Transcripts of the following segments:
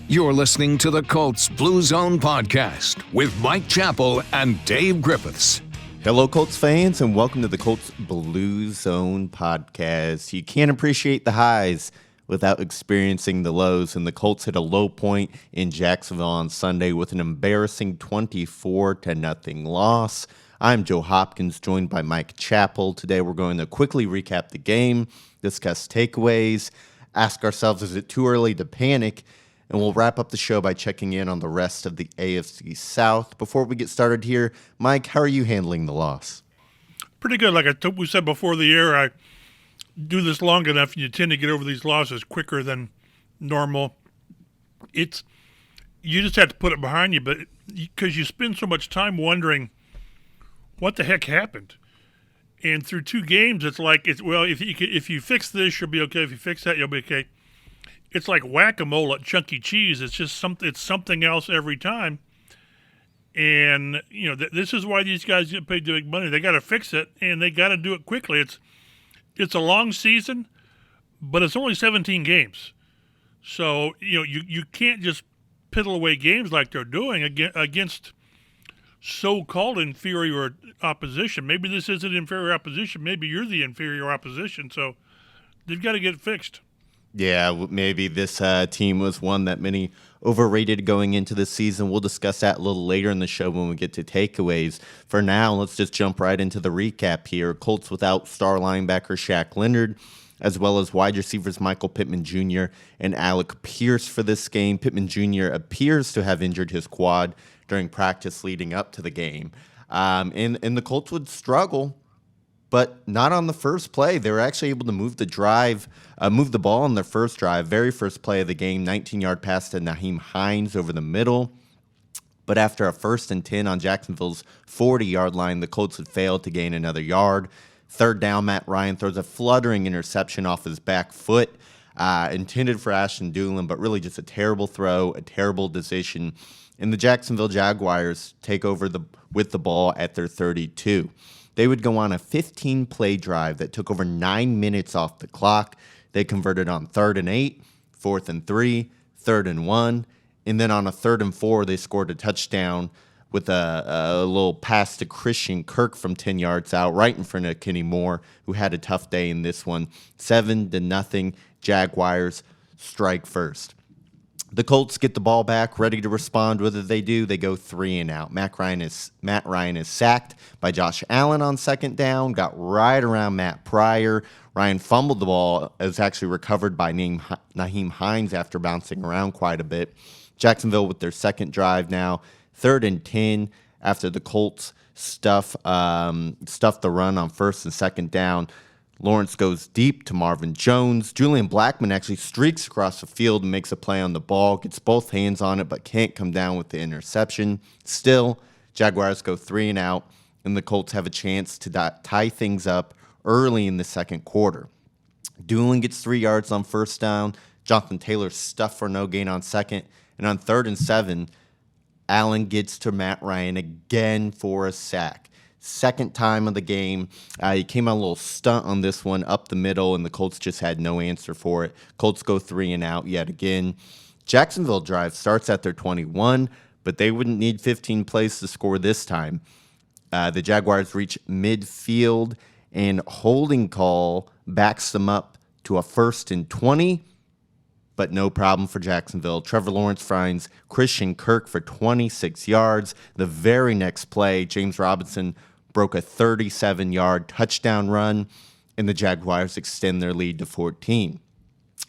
You're listening to the Colts Blue Zone podcast with Mike Chappell and Dave Griffiths. Hello, Colts fans, and welcome to the Colts Blue Zone podcast. You can't appreciate the highs without experiencing the lows, and the Colts hit a low point in Jacksonville on Sunday with an embarrassing 24-0 loss. I'm Joe Hopkins, joined by Mike Chappell. Today we're going to quickly recap the game, discuss takeaways, ask ourselves, is it too early to panic? And we'll wrap up the show by checking in on the rest of the AFC South. Before we get started here, Mike, how are you handling the loss? Pretty good. Like we said before the air, I do this long enough, and you tend to get over these losses quicker than normal. You just have to put it behind you, but because you spend so much time wondering what the heck happened. And through two games, it's like, if you fix this, you'll be okay. If you fix that, you'll be okay. It's like whack-a-mole at Chuck E. Cheese. It's just something else every time. And, this is why these guys get paid big money. They got to fix it, and they got to do it quickly. It's a long season, but it's only 17 games. So, you can't just piddle away games like they're doing against so-called inferior opposition. Maybe this isn't inferior opposition. Maybe you're the inferior opposition. So they've got to get it fixed. Yeah, maybe this team was one that many overrated going into the season. We'll discuss that a little later in the show when we get to takeaways. For now, let's just jump right into the recap here. Colts without star linebacker Shaq Leonard, as well as wide receivers Michael Pittman Jr. and Alec Pierce for this game. Pittman Jr. appears to have injured his quad during practice leading up to the game. And the Colts would struggle, but not on the first play. They were actually able to move the ball on their first drive, very first play of the game, 19-yard pass to Nyheim Hines over the middle. But after a 1st and 10 on Jacksonville's 40-yard line, the Colts had failed to gain another yard. Third down, Matt Ryan throws a fluttering interception off his back foot, intended for Ashton Dulin, but really just a terrible throw, a terrible decision. And the Jacksonville Jaguars take over with the ball at their 32. They would go on a 15-play drive that took over 9 minutes off the clock. They converted on 3rd and 8, 4th and 3, 3rd and 1, and then on a 3rd and 4, they scored a touchdown with a little pass to Christian Kirk from 10 yards out, right in front of Kenny Moore, who had a tough day in this one. 7-0, Jaguars strike first. The Colts get the ball back, ready to respond. Whether they do, they go 3 and out. Matt Ryan is sacked by Josh Allen on 2nd down, got right around Matt Pryor. Ryan fumbled the ball. It was actually recovered by Nyheim Hines after bouncing around quite a bit. Jacksonville with their second drive now, 3rd and 10 after the Colts stuff the run on 1st and 2nd down. Lawrence goes deep to Marvin Jones. Julian Blackmon actually streaks across the field and makes a play on the ball, gets both hands on it, but can't come down with the interception. Still, Jaguars go 3 and out, and the Colts have a chance to tie things up early in the second quarter. Dulin gets 3 yards on 1st down. Jonathan Taylor stuffed for no gain on 2nd. And on 3rd and 7, Allen gets to Matt Ryan again for a sack. Second time of the game. He came on a little stunt on this one up the middle, and the Colts just had no answer for it. Colts go 3 and out yet again. Jacksonville drive starts at their 21, but they wouldn't need 15 plays to score this time. The Jaguars reach midfield, and holding call backs them up to a 1st and 20, but no problem for Jacksonville. Trevor Lawrence finds Christian Kirk for 26 yards. The very next play, James Robinson broke a 37-yard touchdown run, and the Jaguars extend their lead to 14.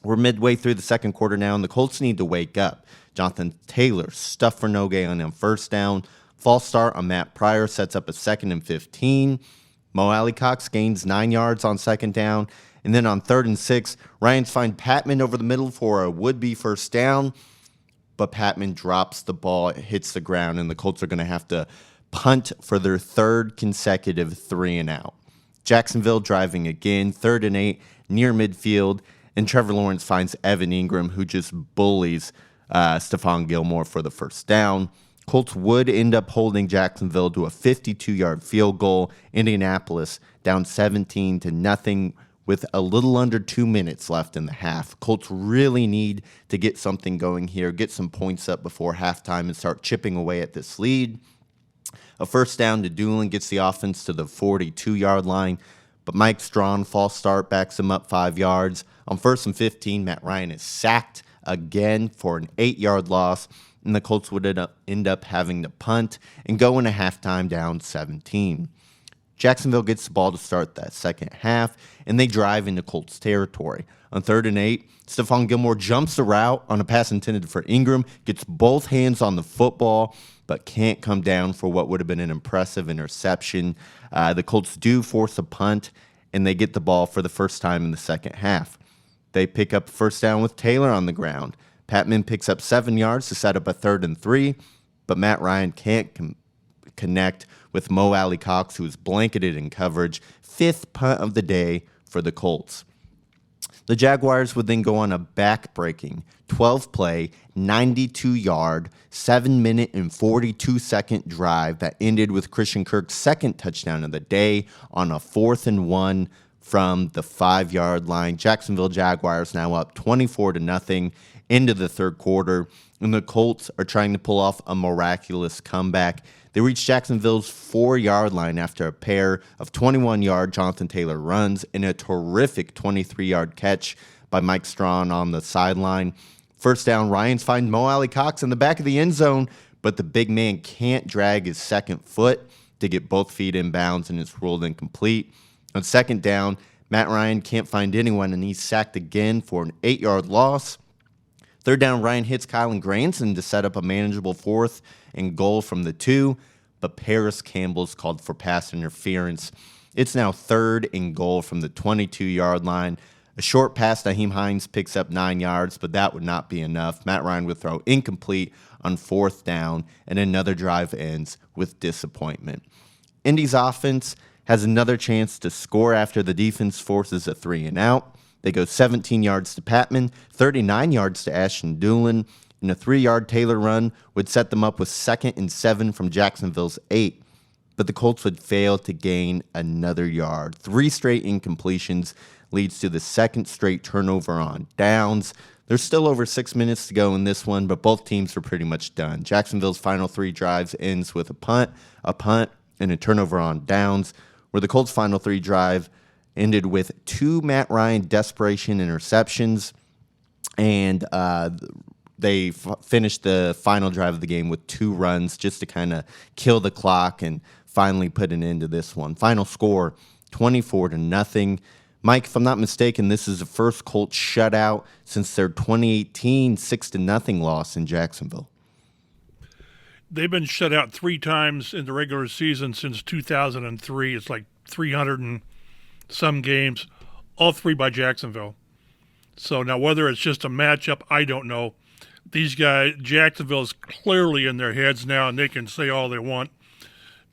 We're midway through the second quarter now, and the Colts need to wake up. Jonathan Taylor stuffed for no gain on 1st down. False start on Matt Pryor sets up a 2nd and 15. Mo Alley-Cox gains 9 yards on 2nd down. And then on 3rd and 6, Ryans find Patman over the middle for a would-be 1st down. But Patman drops the ball, it hits the ground, and the Colts are going to have to punt for their 3rd consecutive 3 and out. Jacksonville driving again, 3rd and 8, near midfield, and Trevor Lawrence finds Evan Ingram, who just bullies Stephon Gilmore for the 1st down. Colts would end up holding Jacksonville to a 52-yard field goal. Indianapolis down 17-0 with a little under 2 minutes left in the half. Colts really need to get something going here, get some points up before halftime and start chipping away at this lead. A first down to Doolin gets the offense to the 42-yard line, but Mike Strawn, false start, backs him up 5 yards. On 1st and 15, Matt Ryan is sacked again for an 8-yard loss, and the Colts would end up having to punt and go into halftime down 17. Jacksonville gets the ball to start that second half, and they drive into Colts territory. On 3rd and 8, Stephon Gilmore jumps the route on a pass intended for Ingram, gets both hands on the football, but can't come down for what would have been an impressive interception. The Colts do force a punt, and they get the ball for the first time in the second half. They pick up first down with Taylor on the ground. Patman picks up 7 yards to set up a 3rd and 3, but Matt Ryan can't connect with Mo Alley-Cox, who is blanketed in coverage. 5th punt of the day for the Colts. The Jaguars would then go on a back-breaking 12-play, 92-yard, 7-minute and 42-second drive that ended with Christian Kirk's second touchdown of the day on a 4th and 1 from the 5-yard line. Jacksonville Jaguars now up 24-0 into the third quarter, and the Colts are trying to pull off a miraculous comeback. They reach Jacksonville's 4-yard line after a pair of 21-yard Jonathan Taylor runs and a terrific 23-yard catch by Mike Strawn on the sideline. First down, Ryans find Mo Alley-Cox in the back of the end zone, but the big man can't drag his second foot to get both feet in bounds, and it's ruled incomplete. On second down, Matt Ryan can't find anyone, and he's sacked again for an 8-yard loss. Third down, Ryan hits Kylan Granson to set up a manageable 4th and goal from the 2, but Paris Campbell's called for pass interference. It's now 3rd and goal from the 22-yard line. A short pass, Nyheim Hines picks up 9 yards, but that would not be enough. Matt Ryan would throw incomplete on 4th down, and another drive ends with disappointment. Indy's offense has another chance to score after the defense forces a 3-and-out. They go 17 yards to Patman, 39 yards to Ashton Doolin, and a 3-yard Taylor run would set them up with 2nd and 7 from Jacksonville's 8. But the Colts would fail to gain another yard. 3 straight incompletions leads to the 2nd straight turnover on downs. There's still over 6 minutes to go in this one, but both teams are pretty much done. Jacksonville's final 3 drives ends with a punt, and a turnover on downs, where the Colts' final 3 drive ended with 2 Matt Ryan desperation interceptions, and they finished the final drive of the game with 2 runs just to kind of kill the clock and finally put an end to this one. Final score, 24-0. Mike, if I'm not mistaken, this is the first Colts shutout since their 2018 6-0 loss in Jacksonville. They've been shut out 3 times in the regular season since 2003. It's like 300 and some games, all 3 by Jacksonville. So now whether it's just a matchup, I don't know. These guys, Jacksonville's clearly in their heads now, and they can say all they want.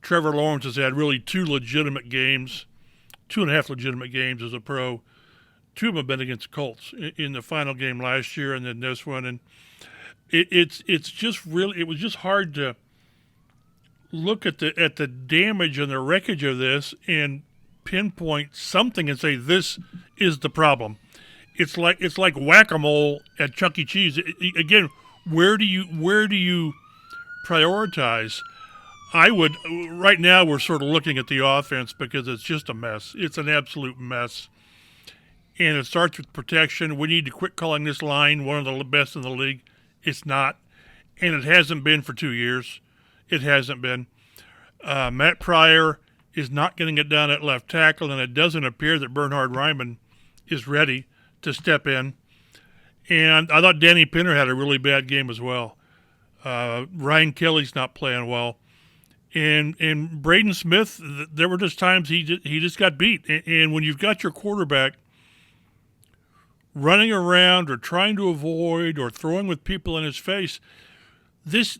Trevor Lawrence has had really 2 legitimate games, 2.5 legitimate games as a pro. 2 of them have been against the Colts in the final game last year, and then this one. And it's just really, it was just hard to look at the damage and the wreckage of this and pinpoint something and say this is the problem. It's like whack-a-mole at Chuck E. Cheese. Again, where do you prioritize? Right now we're sort of looking at the offense because it's just a mess. It's an absolute mess. And it starts with protection. We need to quit calling this line one of the best in the league. It's not. And it hasn't been for 2 years. It hasn't been. Matt Pryor is not getting it down at left tackle, and it doesn't appear that Bernhard Raimann is ready to step in. And I thought Danny Pinner had a really bad game as well. Ryan Kelly's not playing well. And Braden Smith, there were just times he just got beat. And when you've got your quarterback running around or trying to avoid or throwing with people in his face, this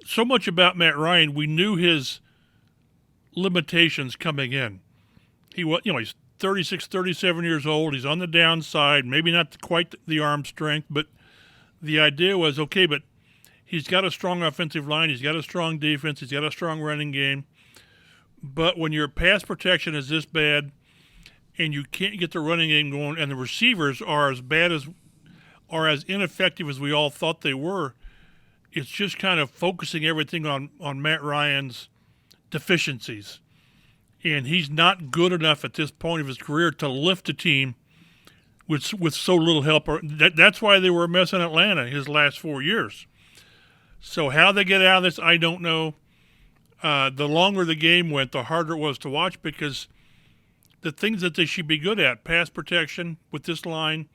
so much about Matt Ryan, we knew his limitations coming in. He's 36, 37 years old. He's on the downside, maybe not quite the arm strength, but the idea was, okay, but he's got a strong offensive line. He's got a strong defense. He's got a strong running game. But when your pass protection is this bad and you can't get the running game going, and the receivers are as ineffective as we all thought they were. It's just kind of focusing everything on Matt Ryan's deficiencies. And he's not good enough at this point of his career to lift a team with so little help. That's why they were a mess in Atlanta his last 4 years. So how they get out of this, I don't know. The longer the game went, the harder it was to watch, because the things that they should be good at, pass protection with this line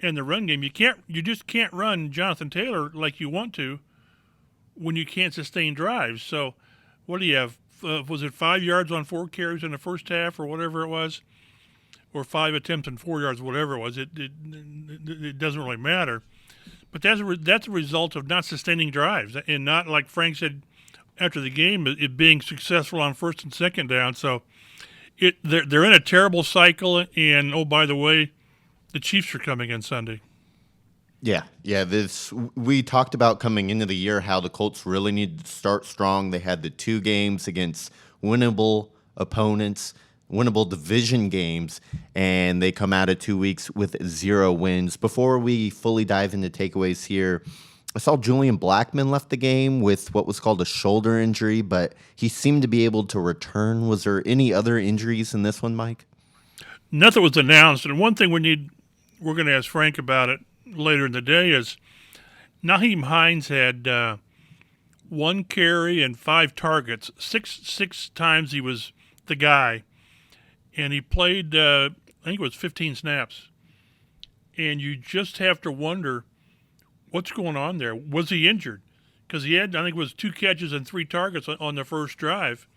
and the run game, you just can't run Jonathan Taylor like you want to when you can't sustain drives. So what do you have? Was it 5 yards on 4 carries in the first half or whatever it was? Or 5 attempts and 4 yards, whatever it was. It doesn't really matter. But that's a result of not sustaining drives and not, like Frank said after the game, it being successful on first and second down. So they're in a terrible cycle. And, oh, by the way, the Chiefs are coming in Sunday. Yeah. We talked about coming into the year how the Colts really needed to start strong. They had the 2 games against winnable opponents, winnable division games, and they come out of 2 weeks with 0 wins. Before we fully dive into takeaways here, I saw Julian Blackmon left the game with what was called a shoulder injury, but he seemed to be able to return. Was there any other injuries in this one, Mike? Nothing was announced. And one thing we're going to ask Frank about it later in the day is Nyheim Hines had 1 carry and 5 targets. Six times he was the guy. And he played, I think it was 15 snaps. And you just have to wonder what's going on there. Was he injured? Because he had, I think it was 2 catches and 3 targets on the first drive.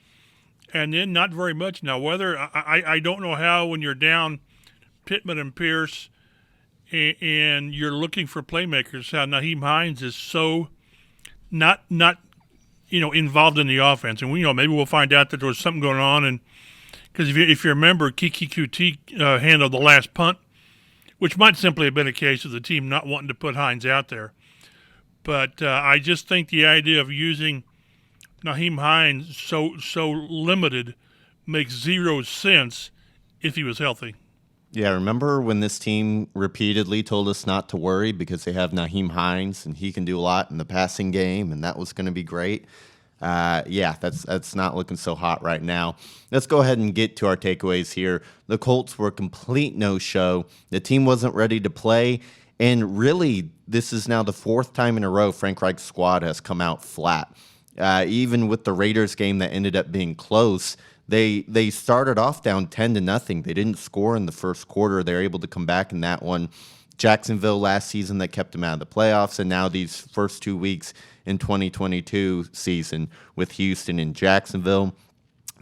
And then not very much. Now, whether, I don't know how when you're down Pittman and Pierce and you're looking for playmakers, how Nyheim Hines is so not involved in the offense. And maybe we'll find out that there was something going on. And because if you remember, Kiki QT handled the last punt, which might simply have been a case of the team not wanting to put Hines out there. But I just think the idea of using Nyheim Hines so limited makes 0 sense if he was healthy. Yeah, remember when this team repeatedly told us not to worry because they have Nyheim Hines and he can do a lot in the passing game and that was going to be great? That's not looking so hot right now. Let's go ahead and get to our takeaways here. The Colts were a complete no-show. The team wasn't ready to play. And really, this is now the 4th time in a row Frank Reich's squad has come out flat. Even with the Raiders game that ended up being close, they started off down 10-0. They didn't score in the first quarter. They were able to come back in that one. Jacksonville last season that kept them out of the playoffs, and now these first 2 weeks in 2022 season with Houston and Jacksonville.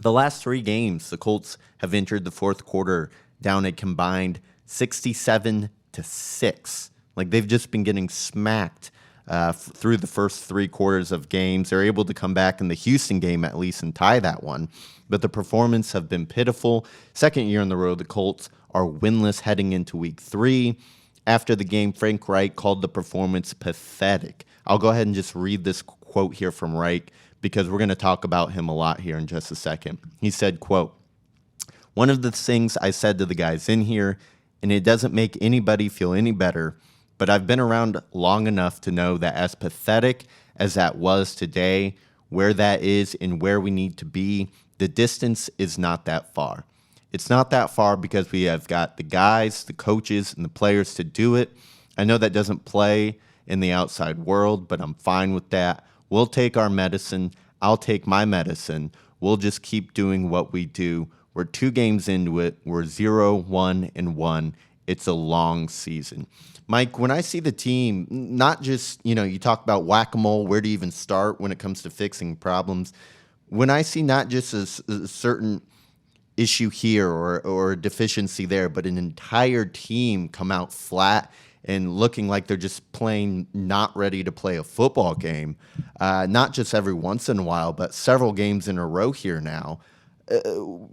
The last 3 games, the Colts have entered the fourth quarter down a combined 67-6. Like, they've just been getting smacked through the first 3 quarters of games. They're able to come back in the Houston game at least and tie that one. But the performance have been pitiful. Second year in the row, the Colts are winless heading into week 3. After the game, Frank Reich called the performance pathetic. I'll go ahead and just read this quote here from Reich because we're going to talk about him a lot here in just a second. He said, quote, "One of the things I said to the guys in here, and it doesn't make anybody feel any better, but I've been around long enough to know that as pathetic as that was today, where that is and where we need to be, the distance is not that far. It's not that far because we have got the guys, the coaches, and the players to do it. I know that doesn't play in the outside world, but I'm fine with that. We'll take our medicine. I'll take my medicine. We'll just keep doing what we do. We're 2 games into it. We're 0-1-1. It's a long season." Mike, when I see the team, not just, you talk about whack-a-mole, where to even start when it comes to fixing problems. When I see not just a certain issue here or a deficiency there, but an entire team come out flat and looking like they're just plain not ready to play a football game, not just every once in a while, but several games in a row here now,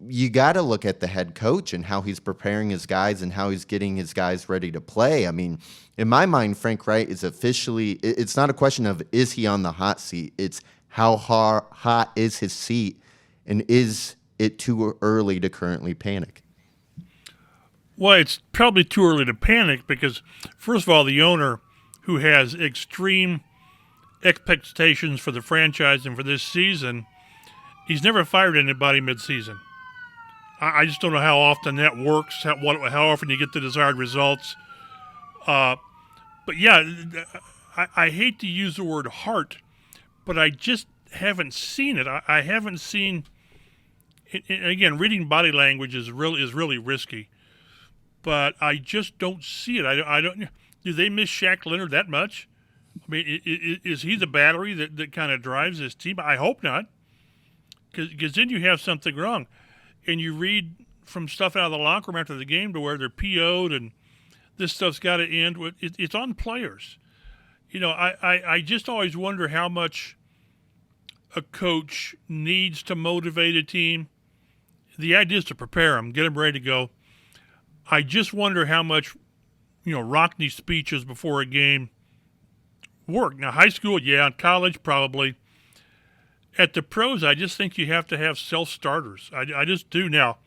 you got to look at the head coach and how he's preparing his guys and how he's getting his guys ready to play. I mean, in my mind, Frank Reich is officially, it's not a question of is he on the hot seat, it's how hot is his seat, and is it too early to currently panic? Well, it's probably too early to panic because, first of all, the owner, who has extreme expectations for the franchise and for this season, he's never fired anybody midseason. I just don't know how often that works, how often you get the desired results. But yeah, I hate to use the word heart, but I just haven't seen it. I haven't seen. Again, reading body language is really risky, but I just don't see it. I don't. Do they miss Shaq Leonard that much? I mean, is he the battery that kind of drives this team? I hope not, because then you have something wrong. And you read from stuff out of the locker room after the game to where they're PO'd and this stuff's got to end. It's on players. You know, I just always wonder how much a coach needs to motivate a team. The idea is to prepare them, get them ready to go. I just wonder how much, Rockney speeches before a game work. Now, high school, yeah. College, probably. At the pros, I just think you have to have self-starters. I just do. Now,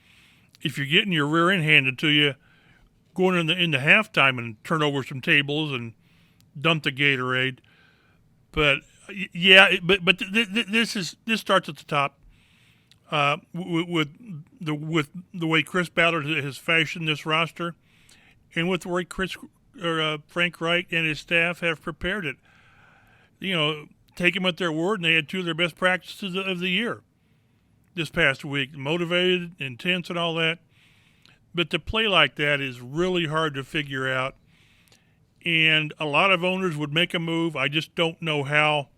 if you're getting your rear end handed to you, going in the halftime and turn over some tables and dump the Gatorade. But, yeah, this starts at the top. With the way Chris Ballard has fashioned this roster, and with the way Frank Reich and his staff have prepared it, take them at their word, and they had two of their best practices of the year this past week. Motivated, intense, and all that. But to play like that is really hard to figure out, and a lot of owners would make a move. I just don't know how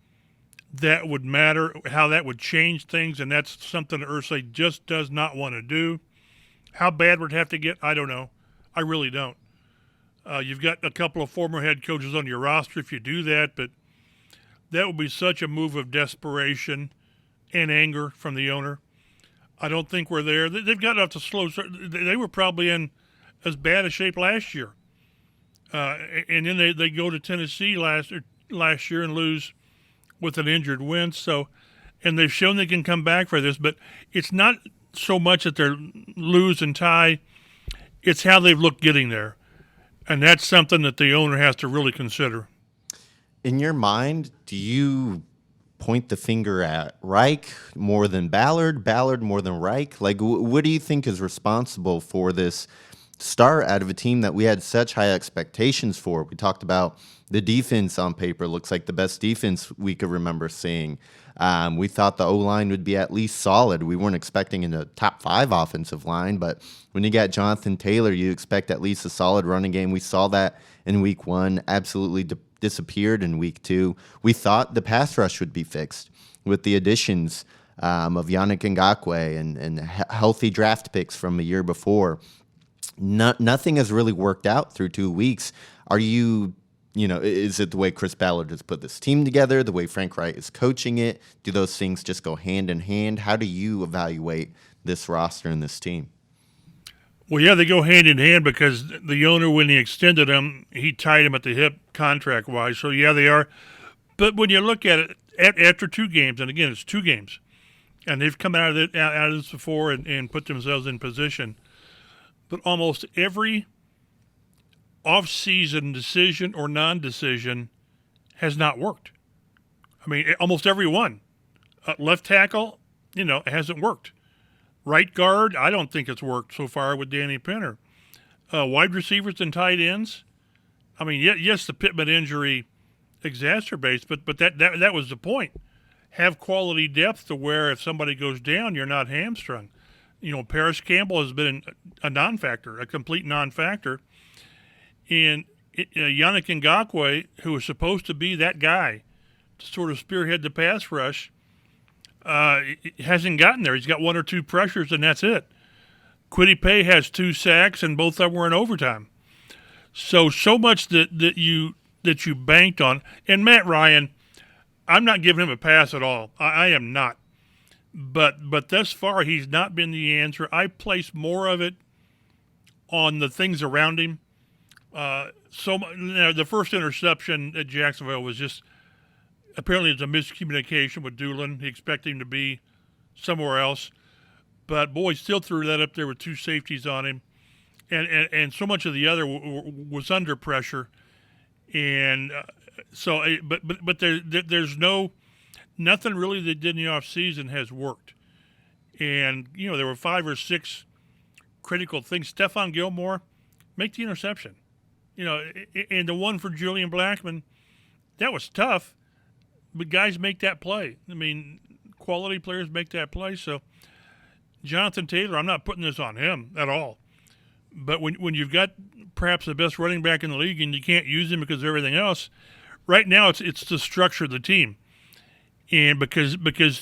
that would matter, how that would change things, and that's something that Irsay just does not want to do. How bad would it have to get? I don't know. I really don't. You've got a couple of former head coaches on your roster if you do that, but that would be such a move of desperation and anger from the owner. I don't think we're there. They've got enough to slow. They were probably in as bad a shape last year. And then they go to Tennessee last year and lose with an injured Wentz. So, and they've shown they can come back for this, but it's not so much that they're lose and tie. It's how they've looked getting there. And that's something that the owner has to really consider. In your mind, do you point the finger at Reich more than Ballard more than Reich? Like, what do you think is responsible for this start out of a team that we had such high expectations for? We talked about the defense on paper. Looks like the best defense we could remember seeing. We thought the O-line would be at least solid. We weren't expecting a top 5 offensive line, but when you got Jonathan Taylor, you expect at least a solid running game. We saw that in week 1, absolutely disappeared in week 2. We thought the pass rush would be fixed with the additions of Yannick Ngakoue and healthy draft picks from a year before. Nothing has really worked out through 2 weeks. Are you, is it the way Chris Ballard has put this team together, the way Frank Reich is coaching it? Do those things just go hand in hand? How do you evaluate this roster and this team? Well, yeah, they go hand in hand because the owner, when he extended them, he tied him at the hip contract-wise. So, yeah, they are. But when you look at it, after 2 games, and again, it's 2 games, and they've come out of this before and put themselves in position, but almost every off-season decision or non-decision has not worked. I mean, almost every one. Left tackle, it hasn't worked. Right guard, I don't think it's worked so far with Danny Pinner. Wide receivers and tight ends, I mean, yes, the Pittman injury exacerbates, but that was the point. Have quality depth to where if somebody goes down, you're not hamstrung. Paris Campbell has been a non-factor, a complete non-factor. And Yannick Ngakoue, who was supposed to be that guy to sort of spearhead the pass rush, hasn't gotten there. He's got 1 or 2 pressures, and that's it. Kwity Paye has 2 sacks, and both of them were in overtime. So much that you banked on. And Matt Ryan, I'm not giving him a pass at all. I am not. But thus far, he's not been the answer. I place more of it on the things around him. The first interception at Jacksonville was just apparently it's a miscommunication with Doolin. He expected him to be somewhere else. But, boy, still threw that up there with 2 safeties on him. and so much of the other was under pressure, and but there's nothing really they did in the off season has worked, and there were 5 or 6 critical things. Stephon Gilmore, make the interception, and the one for Julian Blackmon, that was tough, but guys make that play. I mean, quality players make that play. So Jonathan Taylor, I'm not putting this on him at all. But when you've got perhaps the best running back in the league and you can't use him because of everything else, right now it's the structure of the team. And because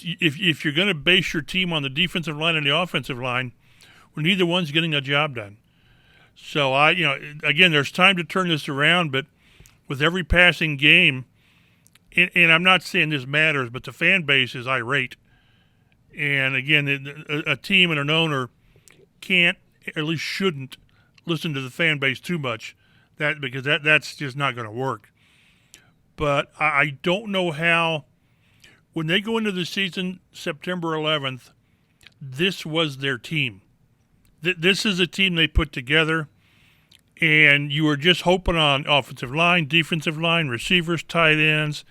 if you're going to base your team on the defensive line and the offensive line, well, neither one's getting a job done. So again, there's time to turn this around, but with every passing game, and I'm not saying this matters, but the fan base is irate. And again, a team and an owner can't, or at least shouldn't, listen to the fan base too much, because that's just not going to work. But I don't know how, when they go into the season September 11th, this was their team. This is a team they put together, and you were just hoping on offensive line, defensive line, receivers, tight ends.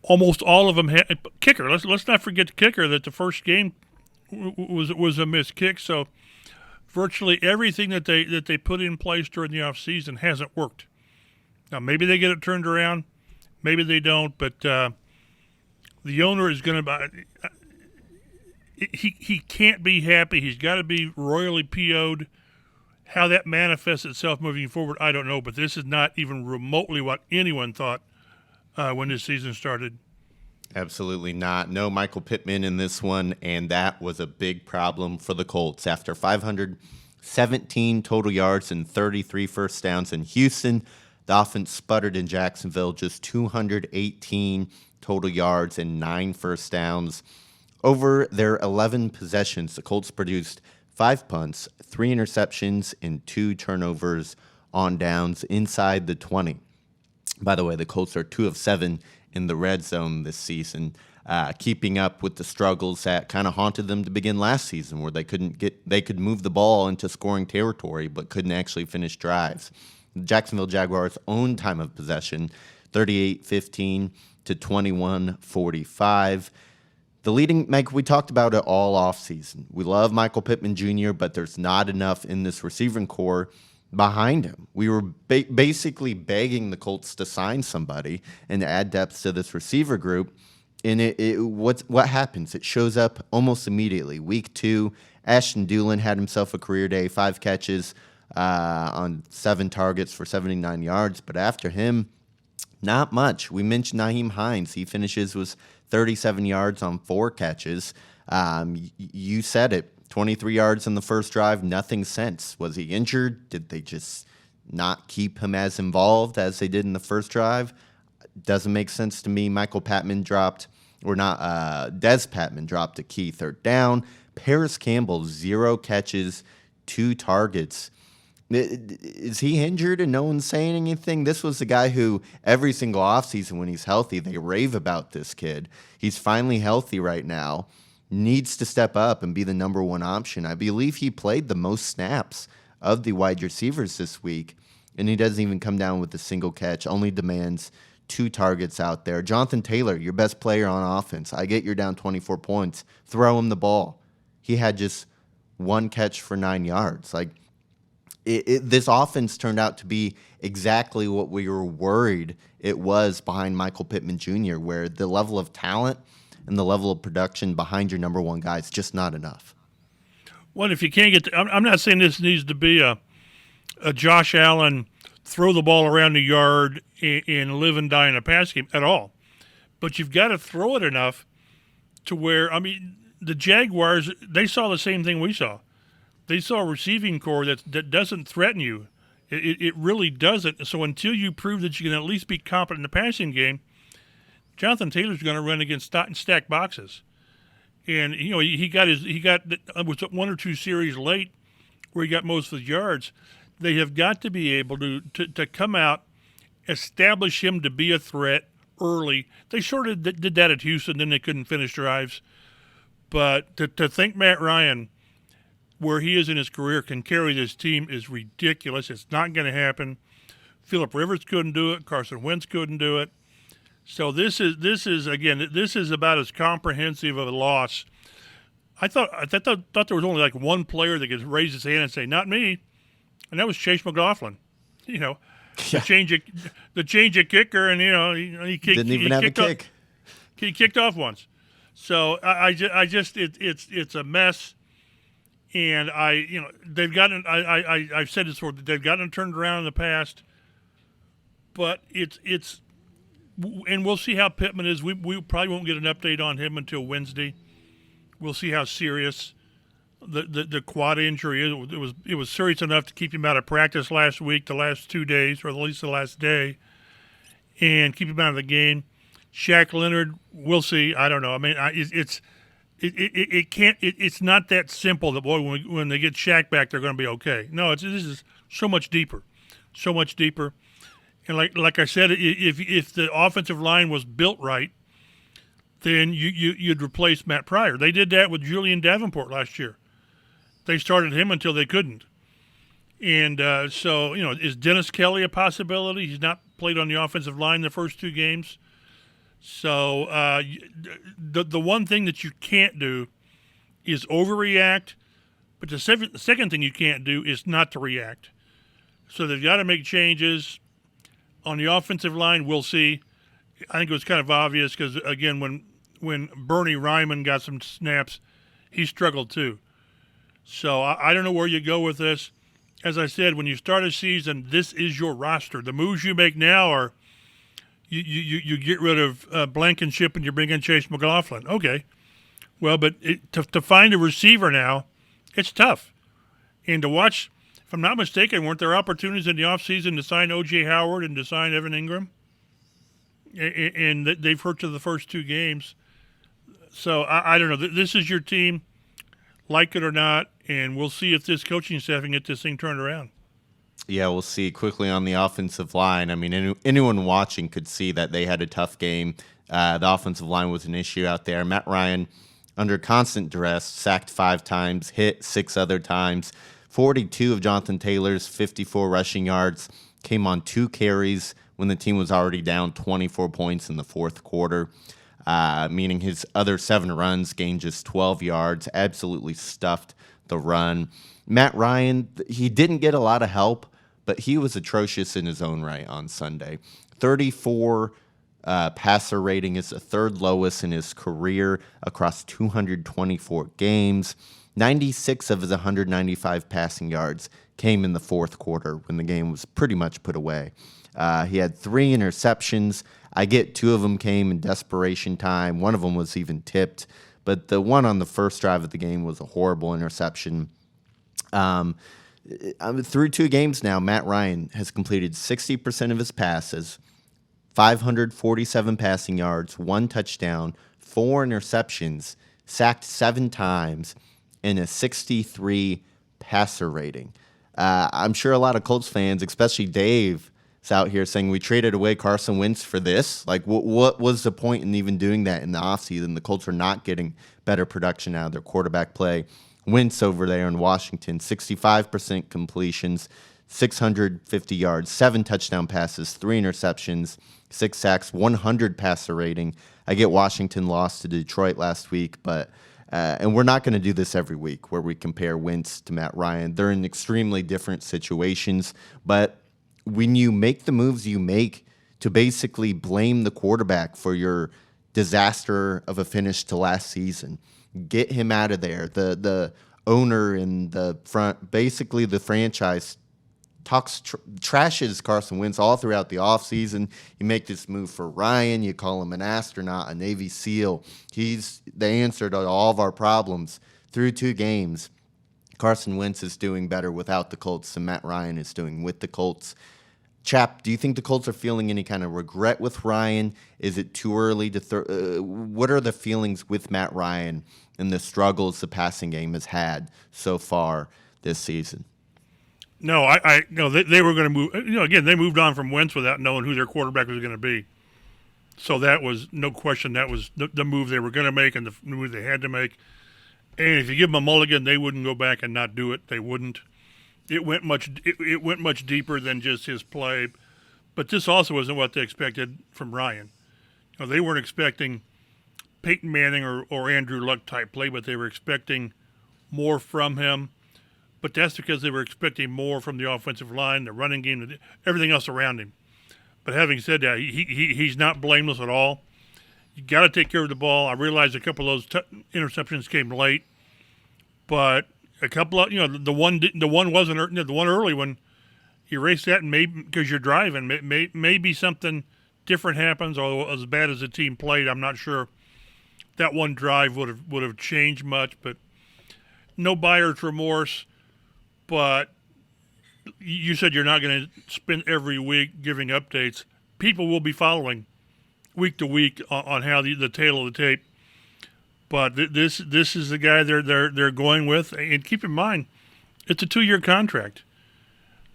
Almost all of them had kicker. Let's not forget the kicker. That the first game was a missed kick. So virtually everything that they put in place during the off season hasn't worked. Now maybe they get it turned around, maybe they don't. But the owner is going to. He can't be happy. He's got to be royally PO'd. How that manifests itself moving forward, I don't know. But this is not even remotely what anyone thought when this season started. Absolutely not. No Michael Pittman in this one, and that was a big problem for the Colts. After 517 total yards and 33 first downs in Houston, the offense sputtered in Jacksonville, just 218 total yards and 9 first downs. Over their 11 possessions, the Colts produced 5 punts, 3 interceptions, and 2 turnovers on downs inside the 20. By the way, the Colts are 2 of 7 in the red zone this season, keeping up with the struggles that kind of haunted them to begin last season, where they could move the ball into scoring territory but couldn't actually finish drives. The Jacksonville Jaguars' own time of possession, 38-15 to 21-45. Mike, we talked about it all offseason. We love Michael Pittman Jr., but there's not enough in this receiving core behind him. We were basically begging the Colts to sign somebody and to add depth to this receiver group. And what happens? It shows up almost immediately. Week 2, Ashton Dulin had himself a career day, 5 catches on 7 targets for 79 yards. But after him, not much. We mentioned Nyheim Hines. He finishes with 37 yards on 4 catches. You said it. 23 yards in the first drive, nothing since. Was he injured? Did they just not keep him as involved as they did in the first drive? Doesn't make sense to me. Des Patman dropped a key 3rd down. Paris Campbell, 0 catches, 2 targets. Is he injured and no one's saying anything? This was the guy who every single offseason when he's healthy, they rave about this kid. He's finally healthy right now. Needs to step up and be the number 1 option. I believe he played the most snaps of the wide receivers this week, and he doesn't even come down with a single catch, only demands 2 targets out there. Jonathan Taylor, your best player on offense. I get you're down 24 points. Throw him the ball. He had just 1 catch for 9 yards. This offense turned out to be exactly what we were worried it was behind Michael Pittman Jr., where the level of talent and the level of production behind your number 1 guy is just not enough. Well, if you can't get I'm not saying this needs to be a Josh Allen throw the ball around the yard and live and die in a pass game at all. But you've got to throw it enough to where, the Jaguars, they saw the same thing we saw. They saw a receiving core that doesn't threaten you. It really doesn't. So until you prove that you can at least be competent in the passing game, Jonathan Taylor's going to run against stack boxes. And, he got 1 or 2 series late where he got most of the yards. They have got to be able to come out, establish him to be a threat early. They sort of did that at Houston, then they couldn't finish drives. But to think Matt Ryan where he is in his career, can carry this team is ridiculous. It's not going to happen. Phillip Rivers couldn't do it. Carson Wentz couldn't do it. So this is about as comprehensive of a loss. I thought there was only like one player that could raise his hand and say, "Not me," and that was Chase McLaughlin. The change of kicker, and he kicked, didn't even have a kick. He kicked off once. So it's a mess, and they've gotten. I've said this before. They've gotten it turned around in the past, but it's. And we'll see how Pittman is. We probably won't get an update on him until Wednesday. We'll see how serious the quad injury is. It was serious enough to keep him out of practice last week, the last 2 days, or at least the last day, and keep him out of the game. Shaq Leonard, we'll see. I don't know. I mean, it's not that simple that when they get Shaq back, they're going to be okay. No, this is so much deeper. And like I said, if the offensive line was built right, then you'd replace Matt Pryor. They did that with Julian Davenport last year. They started him until they couldn't. And so, is Dennis Kelly a possibility? He's not played on the offensive line the first 2 games. So the one thing that you can't do is overreact. But the second thing you can't do is not to react. So they've got to make changes. On the offensive line, we'll see. I think it was kind of obvious because, again, when Bernie Ryman got some snaps, he struggled too. So I don't know where you go with this. As I said, when you start a season, this is your roster. The moves you make now are you get rid of Blankenship and you bring in Chase McLaughlin. Okay. Well, but to find a receiver now, it's tough. And to watch... If I'm not mistaken, weren't there opportunities in the offseason to sign O.J. Howard and to sign Evan Ingram? And they've hurt to the first 2 games. So I don't know. This is your team, like it or not, and we'll see if this coaching staff can get this thing turned around. Yeah, we'll see. Quickly on the offensive line, I mean, anyone watching could see that they had a tough game. The offensive line was an issue out there. Matt Ryan, under constant duress, sacked 5 times, hit 6 other times. 42 of Jonathan Taylor's 54 rushing yards came on 2 carries when the team was already down 24 points in the fourth quarter, meaning his other 7 runs gained just 12 yards, absolutely stuffed the run. Matt Ryan, he didn't get a lot of help, but he was atrocious in his own right on Sunday. 34 passer rating is the 3rd lowest in his career across 224 games. 96 of his 195 passing yards came in the fourth quarter when the game was pretty much put away. He had 3 interceptions. I get 2 of them came in desperation time. One of them was even tipped. But the one on the first drive of the game was a horrible interception. Through 2 games now, Matt Ryan has completed 60% of his passes, 547 passing yards, 1 touchdown, 4 interceptions, sacked 7 times, and a 63 passer rating. I'm sure a lot of Colts fans, especially Dave, is out here saying we traded away Carson Wentz for this. Like, what was the point in even doing that in the offseason? The Colts are not getting better production out of their quarterback play. Wentz over there in Washington, 65% completions, 650 yards, 7 touchdown passes, 3 interceptions, 6 sacks, 100 passer rating. I get Washington lost to Detroit last week, but and we're not going to do this every week where we compare Wentz to Matt Ryan. They're in extremely different situations, but when you make the moves you make to basically blame the quarterback for your disaster of a finish to last season, get him out of there. The owner in the front, basically the franchise, trashes Carson Wentz all throughout the offseason. You make this move for Ryan. You call him an astronaut, a Navy SEAL. He's the answer to all of our problems. Through 2 games, Carson Wentz is doing better without the Colts than Matt Ryan is doing with the Colts. Chap, do you think the Colts are feeling any kind of regret with Ryan? Is it too early to what are the feelings with Matt Ryan and the struggles the passing game has had so far this season? No, they were going to move. Again, they moved on from Wentz without knowing who their quarterback was going to be. So that was no question. That was the move they were going to make and the move they had to make. And if you give them a mulligan, they wouldn't go back and not do it. They wouldn't. It went much deeper than just his play. But this also wasn't what they expected from Ryan. They weren't expecting Peyton Manning or Andrew Luck type play, but they were expecting more from him. But that's because they were expecting more from the offensive line, the running game, everything else around him. But having said that, he's not blameless at all. You got to take care of the ball. I realize a couple of those interceptions came late, but a couple of the one wasn't the one early one. You erase that, and maybe because you're driving, maybe something different happens. Although as bad as the team played, I'm not sure that one drive would have changed much. But no buyer's remorse. But you said you're not going to spend every week giving updates. People will be following week to week on how the tail of the tape. But this is the guy they're going with, and keep in mind, it's a 2-year contract.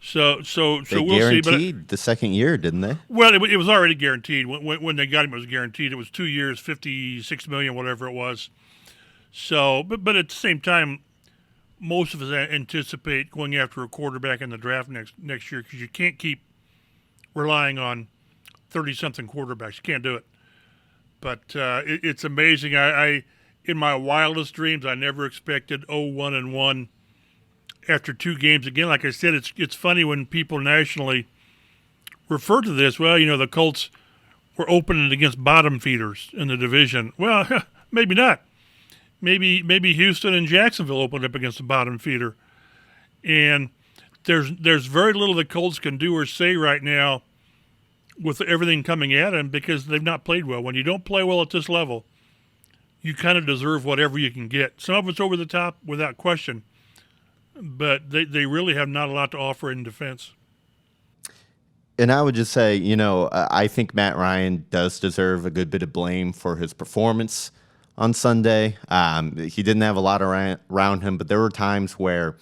So we'll see. But guaranteed the second year, didn't they? Well, it was already guaranteed when they got him. It was guaranteed. It was 2 years, $56 million, whatever it was. So, but at the same time, most of us anticipate going after a quarterback in the draft next year because you can't keep relying on 30-something quarterbacks. You can't do it. But it's amazing. I in my wildest dreams, I never expected 0-1-1 after 2 games. Again, like I said, it's funny when people nationally refer to this. Well, the Colts were opening against bottom feeders in the division. Well, maybe not. Maybe Houston and Jacksonville opened up against the bottom feeder. And there's very little the Colts can do or say right now with everything coming at them because they've not played well. When you don't play well at this level, you kind of deserve whatever you can get. Some of it's over the top without question, but they really have not a lot to offer in defense. And I would just say, I think Matt Ryan does deserve a good bit of blame for his performance on Sunday. He didn't have a lot around him, but there were times where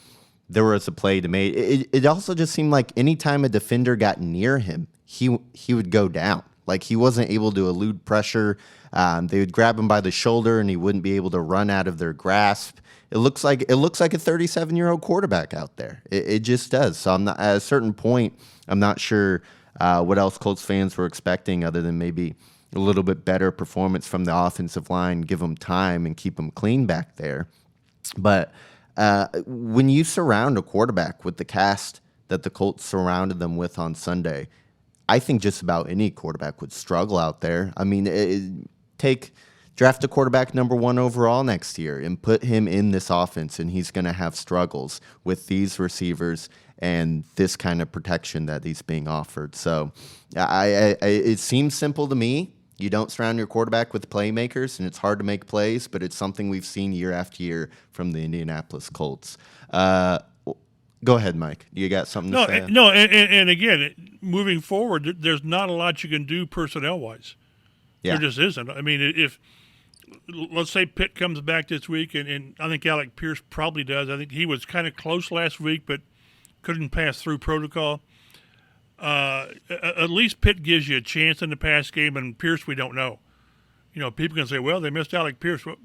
there was a play to make. It also just seemed like anytime a defender got near him, he would go down. Like he wasn't able to elude pressure. They would grab him by the shoulder, and he wouldn't be able to run out of their grasp. It looks like a 37-year-old quarterback out there. It just does. So at a certain point, I'm not sure what else Colts fans were expecting other than maybe a little bit better performance from the offensive line, give them time and keep them clean back there. But when you surround a quarterback with the cast that the Colts surrounded them with on Sunday, I think just about any quarterback would struggle out there. I mean, draft a quarterback number 1 overall next year and put him in this offense, and he's going to have struggles with these receivers and this kind of protection that he's being offered. So it seems simple to me. You don't surround your quarterback with playmakers, and it's hard to make plays, but it's something we've seen year after year from the Indianapolis Colts. Go ahead, Mike. You got something to say? No, and again, moving forward, there's not a lot you can do personnel-wise. Yeah. There just isn't. I mean, if let's say Pitt comes back this week, and I think Alec Pierce probably does. I think he was kind of close last week, but couldn't pass through protocol. At least Pitt gives you a chance in the pass game, and Pierce we don't know. People can say, well, they missed Alec Pierce. Well,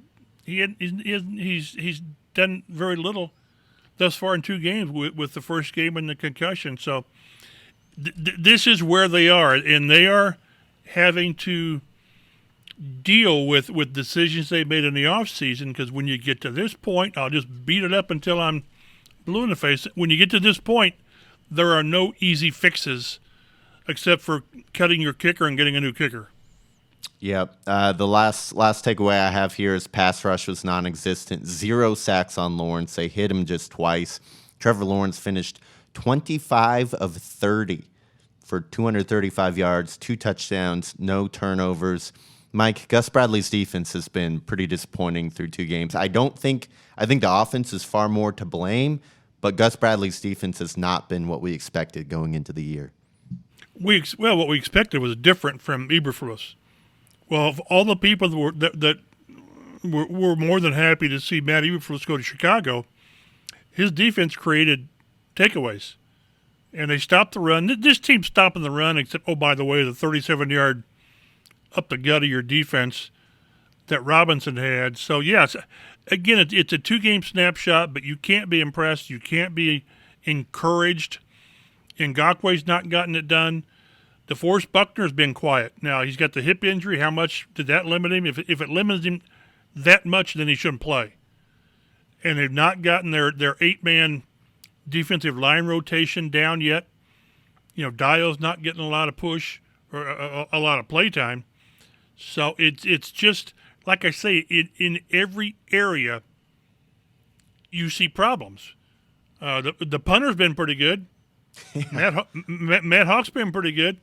he's done very little thus far in 2 games with the first game and the concussion. So this is where they are, and they are having to deal with decisions they made in the offseason, because when you get to this point, I'll just beat it up until I'm blue in the face. When you get to this point, there are no easy fixes except for cutting your kicker and getting a new kicker. Yep. The last takeaway I have here is pass rush was non-existent. 0 sacks on Lawrence. They hit him just twice. Trevor Lawrence finished 25 of 30 for 235 yards, 2 touchdowns, no turnovers. Mike, Gus Bradley's defense has been pretty disappointing through 2 games. I think the offense is far more to blame, but Gus Bradley's defense has not been what we expected going into the year. What we expected was different from Eberflus. Well, of all the people that were more than happy to see Matt Eberflus go to Chicago, his defense created takeaways, and they stopped the run. This team's stopping the run, except, oh, by the way, the 37-yard up the gut of your defense that Robinson had. So, yes, again, it's a 2-game snapshot, but you can't be impressed. You can't be encouraged. Ngakwe's not gotten it done. DeForest Buckner's been quiet. Now, he's got the hip injury. How much did that limit him? If it limits him that much, then he shouldn't play. And they've not gotten their 8-man defensive line rotation down yet. Dio's not getting a lot of push or a lot of play time. So it's just, like I say, in every area you see problems. The punter's been pretty good. Matt Hawk's been pretty good.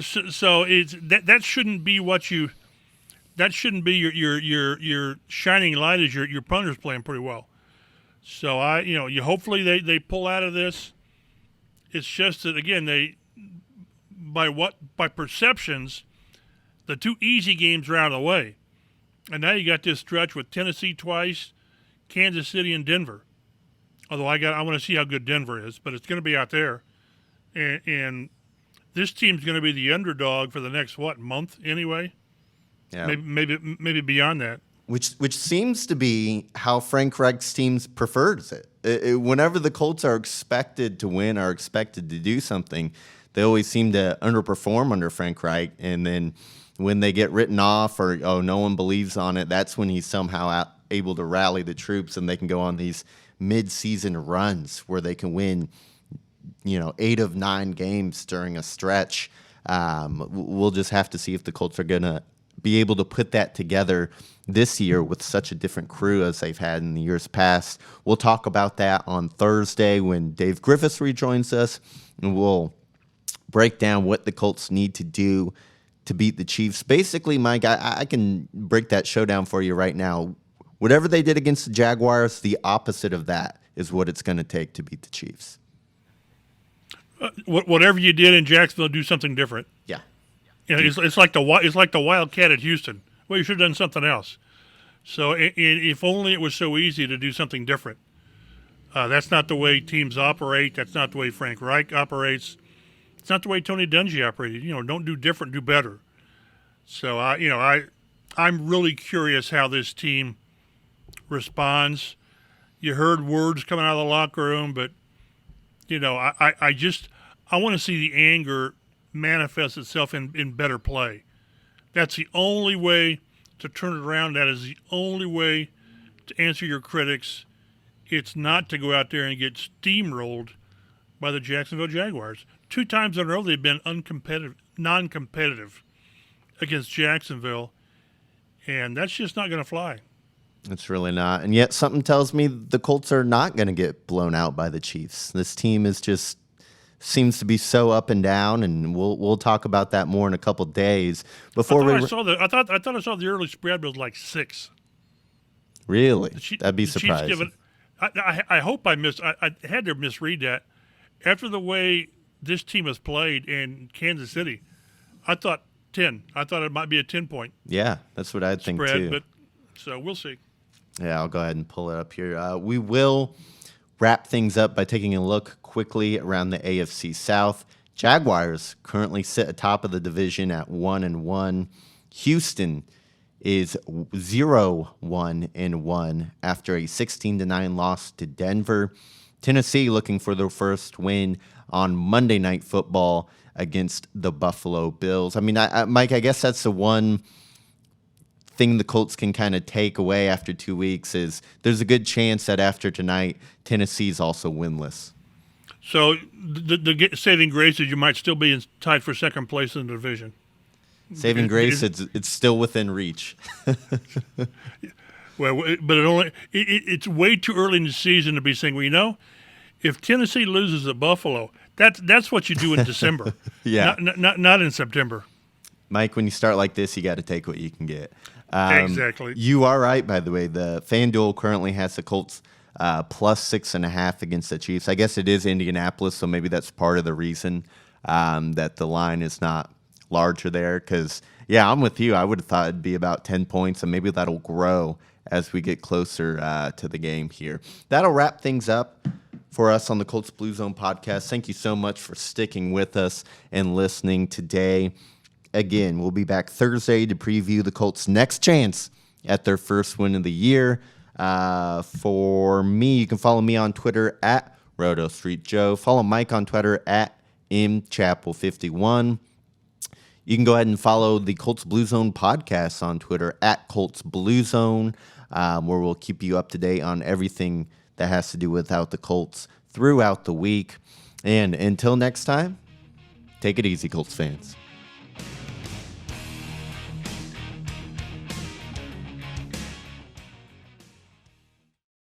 So it's that shouldn't be that shouldn't be your shining light. Is your punter's playing pretty well. So hopefully they pull out of this. It's just that, again, by perceptions, the 2 easy games are out of the way, and now you got this stretch with Tennessee twice, Kansas City, and Denver. Although I want to see how good Denver is, but it's going to be out there, and this team's going to be the underdog for the next month anyway. Yeah, maybe beyond that. Which seems to be how Frank Reich's teams prefers it. Whenever the Colts are expected to win or expected to do something, they always seem to underperform under Frank Reich. And then when they get written off or, no one believes on it, that's when he's somehow able to rally the troops and they can go on these mid-season runs where they can win, 8 of 9 games during a stretch. We'll just have to see if the Colts are going to be able to put that together this year with such a different crew as they've had in the years past. We'll talk about that on Thursday when Dave Griffiths rejoins us, and we'll break down what the Colts need to do to beat the Chiefs. Basically, Mike, I can break that show down for you right now. Whatever they did against the Jaguars, the opposite of that is what it's going to take to beat the Chiefs. Whatever you did in Jacksonville, do something different. Yeah. It's like the Wildcat at Houston. Well, you should have done something else. So if only it was so easy to do something different. That's not the way teams operate. That's not the way Frank Reich operates. It's not the way Tony Dungy operated. Don't do different, do better. So I'm really curious how this team responds. You heard words coming out of the locker room, but I want to see the anger manifest itself in better play. That's the only way to turn it around. That is the only way to answer your critics. It's not to go out there and get steamrolled by the Jacksonville Jaguars. 2 times in a row they've been non-competitive against Jacksonville, and that's just not going to fly. It's really not. And yet something tells me the Colts are not going to get blown out by the Chiefs. This team is just seems to be so up and down, and we'll talk about that more in a couple days. I thought I saw the early spread was like 6. Really? That'd be surprising. I hope I had to misread that. After the way this team has played in Kansas City, I thought 10. I thought it might be a 10-point. Yeah, that's what I think too. But so we'll see. Yeah, I'll go ahead and pull it up here. We will wrap things up by taking a look quickly around the AFC South. Jaguars currently sit atop of the division at 1-1. Houston is 0-1 after a 16-9 loss to Denver. Tennessee looking for their first win on Monday Night Football against the Buffalo Bills. I mean, Mike, I guess that's the one thing the Colts can kind of take away after 2 weeks is there's a good chance that after tonight, Tennessee's also winless. So the saving grace is you might still be tied for second place in the division. Saving grace, it's still within reach. Well, but it's way too early in the season to be saying, well, if Tennessee loses at Buffalo, that's what you do in December. Yeah, not in September. Mike, when you start like this, you got to take what you can get. Exactly. You are right, by the way. The FanDuel currently has the Colts plus 6.5 against the Chiefs. I guess it is Indianapolis, so maybe that's part of the reason that the line is not larger there. Because, yeah, I'm with you. I would have thought it'd be about 10 points, and maybe that'll grow as we get closer to the game here. That'll wrap things up for us on the Colts Blue Zone podcast. Thank you so much for sticking with us and listening today. again, we'll be back Thursday to preview the Colts' next chance at their first win of the year. For me, you can follow me on Twitter at RotoStreetJoe. Follow Mike on Twitter at mchappell51. You can go ahead and follow the Colts Blue Zone podcast on Twitter at Colts Blue Zone, where we'll keep you up to date on everything that has to do without the Colts throughout the week. And until next time, take it easy, Colts fans.